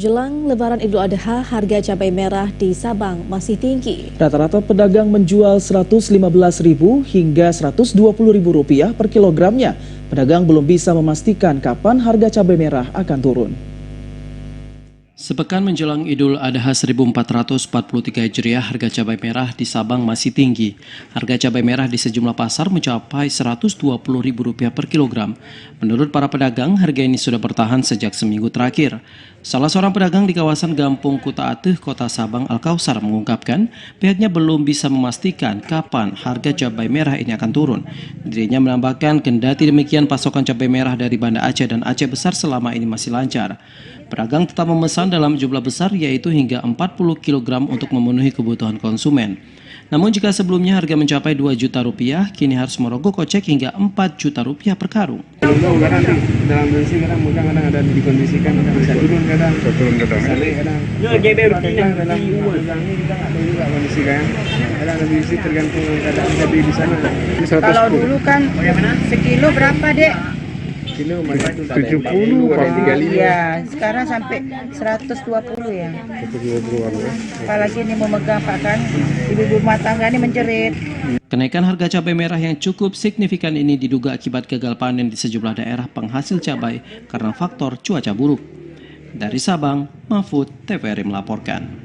Jelang Lebaran Idul Adha, harga cabai merah di Sabang masih tinggi. Rata-rata pedagang menjual Rp115.000 hingga Rp120.000 per kilogramnya. Pedagang belum bisa memastikan kapan harga cabai merah akan turun. Sepekan menjelang Idul Adha 1443 Hijriah, harga cabai merah di Sabang masih tinggi. Harga cabai merah di sejumlah pasar mencapai Rp120.000 per kilogram. Menurut para pedagang, harga ini sudah bertahan sejak seminggu terakhir. Salah seorang pedagang di kawasan Gampung Kuta Ateh, Kota Sabang, Al-Kausar mengungkapkan pihaknya belum bisa memastikan kapan harga cabai merah ini akan turun. Dirinya menambahkan kendati demikian pasokan cabai merah dari Banda Aceh dan Aceh Besar selama ini masih lancar. Pedagang tetap memesan dalam jumlah besar yaitu hingga 40 kg untuk memenuhi kebutuhan konsumen. Namun jika sebelumnya harga mencapai Rp2 juta, kini harus merogoh kocek hingga Rp4 juta per karung. Kadang dalam kondisi kadang ada dikondisikan bisa turun kadang bisa naik kadang. Dalam uang ini kita nggak tahu juga kondisi kan. Kadang ada kondisi tergantung kadang jadi di sana. Kalau dulu kan sekilo berapa dek? Kilo macam 70 Iya, sekarang sampai 120 ya. 120. Apalagi ini memegang Pak kan, ibu-ibu rumah tangga ini menjerit. Kenaikan harga cabai merah yang cukup signifikan ini diduga akibat gagal panen di sejumlah daerah penghasil cabai karena faktor cuaca buruk. Dari Sabang, Mahfud, TVRI melaporkan.